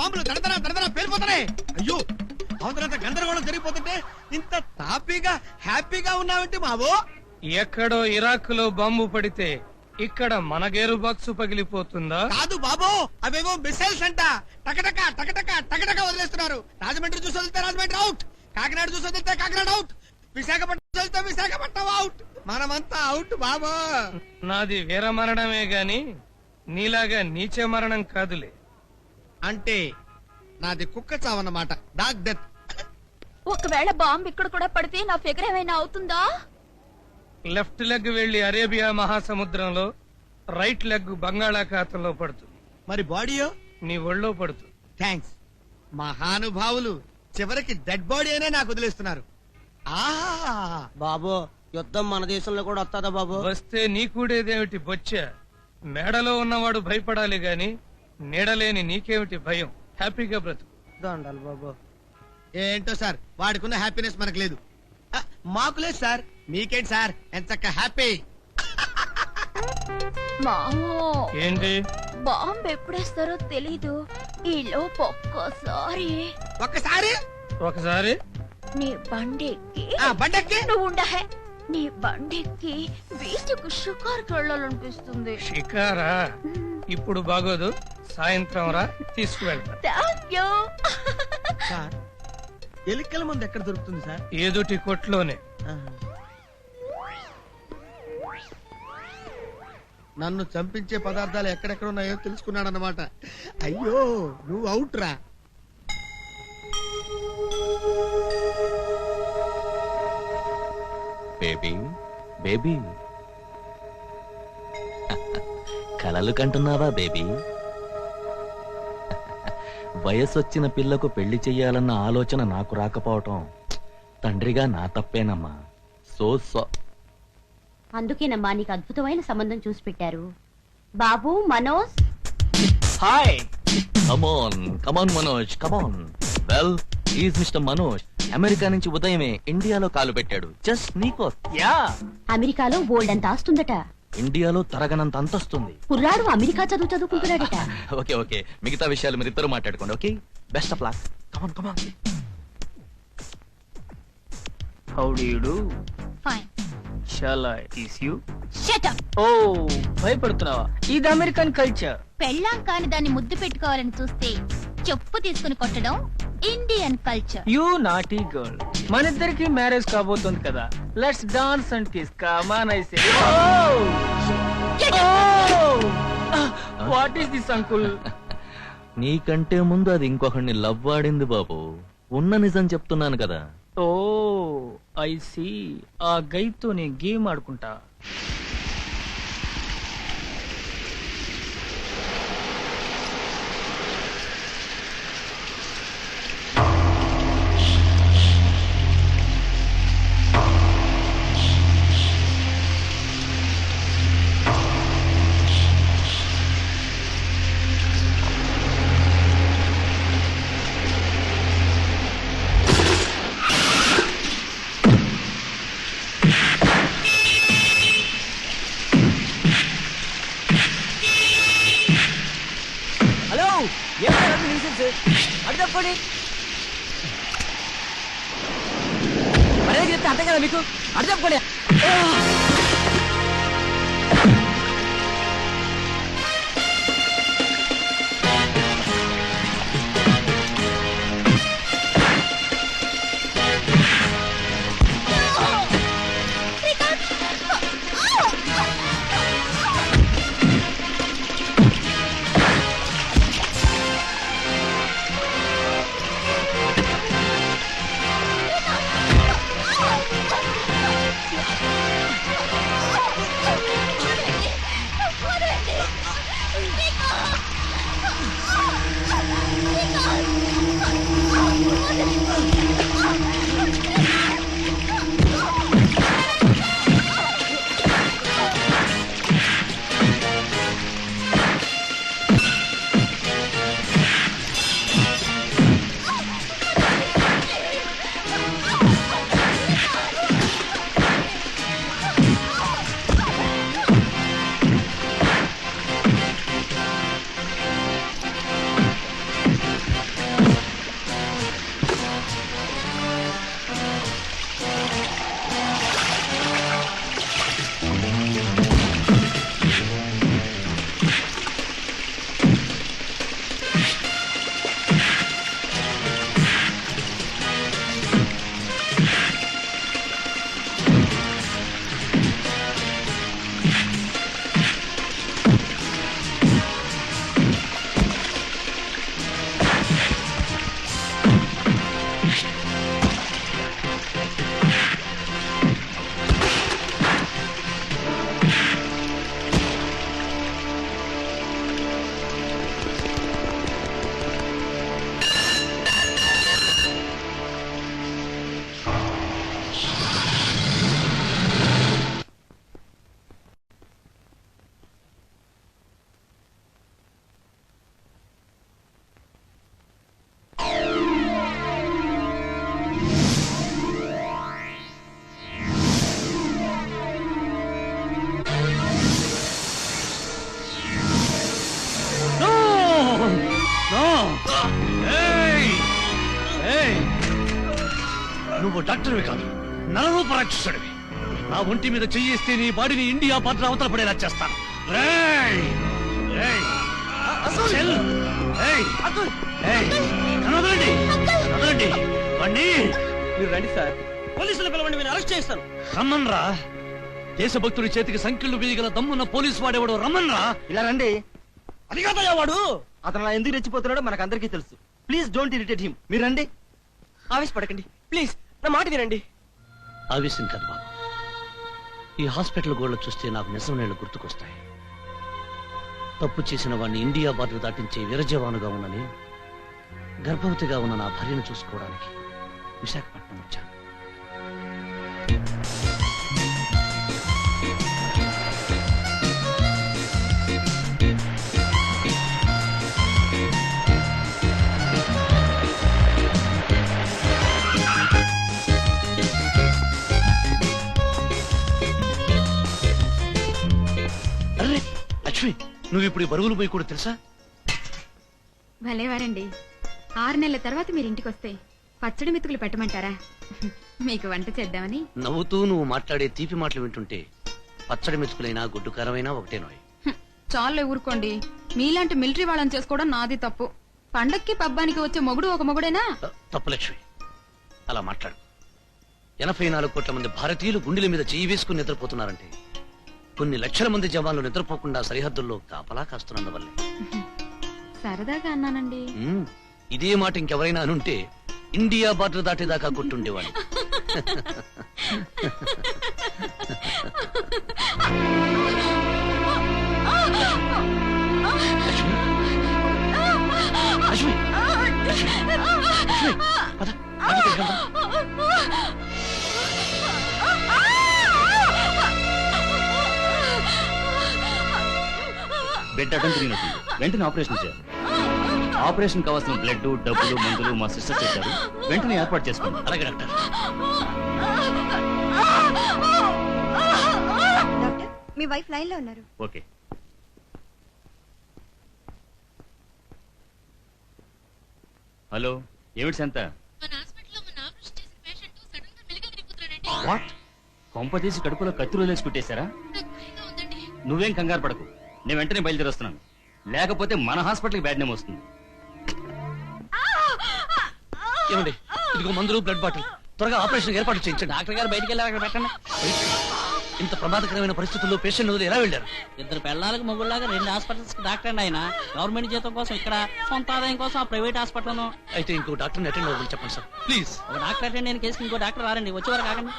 బాంబులు తడతరా పేలిపోతున్నాయి. అయ్యో అవతలంత గందరగోళం జరిగిపోతుంటే ఇంత హ్యాపీగా ఉన్నావంటే మావో. ఎక్కడో ఇరాక్ లో బాంబు పడితే ఇక్కడ మన గేరు బాక్స్ పగిలిపోతుందా? కాదు బాబో, అవేవో మిసైల్స్ అంట. టకటక వదిలేస్తున్నారు. రాజమండ్రి చూసి వదిలితే రాజమండ్రి అవుట్, కాకినాడ చూసి వదిలితే కాకినాడ అవుట్, విశాఖపట్నం చూసి వదిలితే విశాఖపట్నం అవుట్. మనమంతా అవుట్ బాబో. నాది వీర మరణమే గాని నీలాగా నీచ మరణం కాదులే. అంటే నాది కుక్క చావన్నమాట, డాగ్ డెత్. ఒకవేళ బాంబు ఇక్కడ కూడా పడితే నా ఫిగర్ ఏమైనా అవుతుందా? లెఫ్ట్ లెగ్ వెళ్లి అరేబియా మహాసముద్రంలో, రైట్ లెగ్ బంగాళాఖాతంలో పడుతుంది. మరి బాడీయో నీ ఒళ్ళో పడుతుంది. థ్యాంక్స్ మహానుభావులు, చివరికి డెడ్ బాడీ అనే నాకు వదిలేస్తున్నారు. బాబు యుద్ధం మన దేశంలో కూడా వస్తుందా బాబు? వస్తే నీ కూడేదేమిటి బొచ్చ? మేడలో ఉన్నవాడు భయపడాలి గాని నీడలేని నీకేమిటి భయం? హ్యాపీగా బ్రతుకు. దండాలి బాబు. ఏంటో సార్, వాడికున్న హ్యాపీనెస్ మనకు లేదు. మాకు లేదు సార్, మీకేంటి సార్ ఎంతక్క హ్యాపీ? మామో ఏంటి? బాంబు ఎప్పుడేస్తారో తెలీదు. ఈలోపు ఒక్కసారి నీ బండెక్కి బండెక్కి నువ్వు ఉండహే. నీ బండెక్కి బీచ్కు షికార్కి వెళ్ళాలనిపిస్తుంది. షికారా? ఇప్పుడు బాగోదు, సాయంత్రం రా తీసుకువెళ్తా. Thank you. సార్ ఎలికల మందు ఎక్కడ దొరుకుతుంది సార్? ఏదుటి కొట్లోనే. నన్ను చంపించే పదార్థాలు ఎక్కడెక్కడ ఉన్నాయో తెలుసుకున్నాడన్నమాట. అయ్యో నువ్వు అవుట్ రా. బేబీ బేబీ కలలు కంటున్నావా బేబీ? వయసొచ్చిన పిల్లకు పెళ్లి చెయ్యాలన్న ఆలోచన నాకు రాకపోవటం తండ్రిగా నా తప్పేనమ్మా. సో అందుకేనమ్మా నీకు అద్భుతమైన సంబంధం చూసి పెట్టారు. బాబు Manoj. Hi. Come on Manoj come on. Well is mister Manoj. America నుంచి ఉదయమే ఇండియాలో కాలు పెట్టాడు. జస్ట్ నీకోసం. యా. అమెరికాలో బోల్డ్ అంత ఆస్తుందట. ఇండియాలో తరగనంత అంతొస్తుంది. కుర్రాడు అమెరికా చదువుకుంటున్నాడట. ఓకే ఓకే, మిగతా విషయాలు మీరు ఇద్దరు మాట్లాడుకోండి. Okay, best of luck. Come on come on. How do you do? Fine. Shall I kiss you? Shut up. Oh, భయపడుతున్నావా? ఇది అమెరికన్ కల్చర్. పెళ్ళాం కాని దాన్ని ముద్దు పెట్టుకోవాలని చూస్తే చెప్పు తీసుకుని కొట్టడం Indian culture. You naughty girl. మన ఇద్దరికి మ్యారేజ్ కాబోతుంది కదా. Let's dance and kiss. Come on, I say. Oh! What is this, uncle? నీకంటే ముందు అది ఇంకొకరిని లవ్ ఆడింది బాబు. ఉన్న నిజం చెప్తున్నాను కదా. ఓ ఐ సీ. ఆ గైతో నేను గేమ్ ఆడుకుంటా. అంతే కదా మీకు అర్థం చెప్పుకోండి. డాక్టర్వి కాదు, నరరూప రాక్షసుడివి. నా ఒంటి మీద చెయ్యేస్తే నీ బాడీని ఇండియా బార్డర్ అవతల పడేలా చేస్తాను. రేయ్! రేయ్! చెల్! రేయ్! రేయ్! నన్ను వదలండి! వదలండి! వాణ్ణి! మీరు రండి సార్, పోలీసులు పిలవండి, మీరు అరెస్ట్ చేస్తాను. రమ్మన్రా. దేశభక్తుడి చేతికి సంఖ్యలు వేయగల దమ్మున్న పోలీసు వాడేవాడు, రమ్మన్రా. ఇలా రండి. అది కాదయ్యా వాడు. అతను అలా ఎందుకు రెచ్చిపోతున్నాడో మనకు అందరికీ తెలుసు. Please don't irritate him. మీరు రండి. ఆవేశపడకండి ప్లీజ్, నా మాట వినండి. ఆవేశం కాదు బాబు, ఈ హాస్పిటల్ గోడలు చూస్తే నాకు నిజం నీళ్ళు గుర్తుకొస్తాయి. తప్పు చేసిన వాడిని ఇండియా బార్డర్ దాటించే వీరజవానుగా ఉన్న నేను గర్భవతిగా ఉన్న నా భార్యను చూసుకోవడానికి విశాఖపట్నం వచ్చాను. అరే లక్ష్మి, నువ్వు ఇప్పుడు ఈ బరువులు పోయి కూడా తెలుసా? భలేవారండి. 6 నెలల తర్వాత మీరు ఇంటికి వస్తే పచ్చడి మెతుకులు పెట్టమంటారా? మీకు వంట చేద్దామని. నవ్వుతూ నువ్వు మాట్లాడే తీపి మాటలు వింటుంటే పచ్చడి మెతుకులైనా గుడ్డు కారమైనా ఒకటే నోయ్. చాలే ఊరుకోండి. మీలాంటి మిలిటరీ వాళ్ళని చేసుకోవడం నాది తప్పు. పండక్కి పబ్బానికి వచ్చే మొగుడు ఒక మొగుడేనా? తప్పు లక్ష్మి, అలా మాట్లాడు. 84 కోట్ల మంది భారతీయులు గుండెల మీద చేయి వేసుకుని నిద్రపోతున్నారంటే కొన్ని లక్షల మంది జవాన్లు నిద్రపోకుండా సరిహద్దుల్లో కాపలా కాస్తున్నందువల్లే. సరదాగా అన్నానండి. ఇదే మాట ఇంకెవరైనా అనుంటే ఇండియా బార్డర్ దాటేదాకా కొట్టుండేవాడిని. లక్ష్మి, లక్ష్మి, లక్ష్మి, లక్ష్మి, పద, పద, తిరగండి. బెడ్ అడ్డం తిరిగినట్టుంది, వెంటనే ఆపరేషన్ చేయాలి. ఆపరేషన్ కావాల్సిన బ్లడ్, డబ్బులు, మందులు మా సిస్టర్ చెప్పారు, వెంటనే ఏర్పాటు చేసుకోండి. అలాగే డాక్టర్. డాక్టర్, మీ వైఫ్ లైన్ లో ఉన్నారు. ఓకే. హలో, ఏమిటి సంత? వాట్? కొంప తీసి కడుపులో కత్తులు వదిలేసి కుట్టేశారా? నువ్వేం కంగారు పడకు, నేను వెంటనే బయలుదేరొస్తున్నాను. లేకపోతే మన హాస్పిటల్కి బ్యాడ్ నేమ్ వస్తుంది. ఏమండి, ఇదిగో మందులు, బ్లడ్ బాటిల్, త్వరగా ఆపరేషన్ ఏర్పాటు చేయించండి. డాక్టర్ గారు బయటికి వెళ్ళారు, అక్కడ పెట్టండి. ఇంత ప్రమాదకరమైన పరిస్థితుల్లో పేషెంట్ వదిలి ఎలా వెళ్ళారు? 2 పెళ్ళాలకు మొగుళ్ళగా 2 హాస్పిటల్స్ కి డాక్టర్ అండి ఆయన. గవర్నమెంట్ జీతం కోసం ఇక్కడ, సొంత ఆదాయం కోసం ఆ ప్రైవేట్ హాస్పిటల్. అయితే ఇంకో డాక్టర్ని అటెండ్ అవ్వమని చెప్పండి సార్, ప్లీజ్. ఒక డాక్టర్ అటెండ్ అయిన కేసుకి ఇంకో డాక్టర్ రారండి, వచ్చేవారు కాకండి.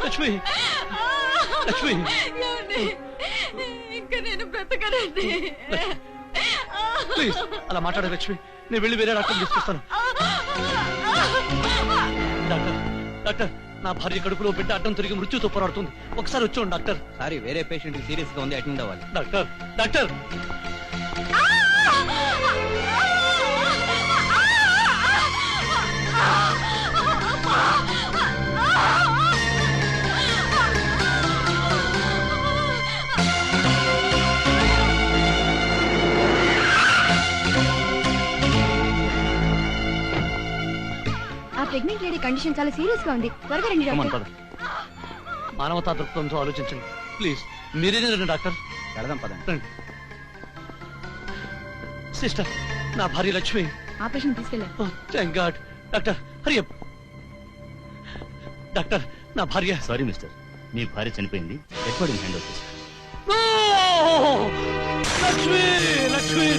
లక్ష్మి, లక్ష్మి, ఇంకా నేను బ్రతకనండి. ప్లీజ్ అలా మాట్లాడే లక్ష్మి, నేను వెళ్ళి వేరే డాక్టర్ తీసుకొస్తాను. డాక్టర్, డాక్టర్, నా భార్య కడుపులో బిడ్డ అడ్డం తిరిగి మృత్యుతో పోరాడుతుంది, ఒకసారి వచ్చాను డాక్టర్. సారీ, వేరే పేషెంట్ సీరియస్ గా ఉంది, అటెండ్ అవ్వాలి. Doctor, doctor. ఆ ప్రెగ్నెంట్ లేడీ కండిషన్ చాలా సీరియస్ గా ఉంది. త్వరగా రండి డాక్టర్. మానవతా దృక్పథంతో ఆలోచించండి ప్లీజ్. మీరేనే రండి డాక్టర్. వెళదాం పదండి. రండి. సిస్టర్, నా భార్య లక్ష్మి. ఆపరేషన్ తీసుకెళ్ళారు. Thank God. Doctor, Hari up. Doctor, నా భార్య. సారీ మిస్టర్, మీ భార్య చనిపోయింది, ఎక్కడ హ్యాండ్ ఓవర్ చేశారు. లక్ష్మి, లక్ష్మి.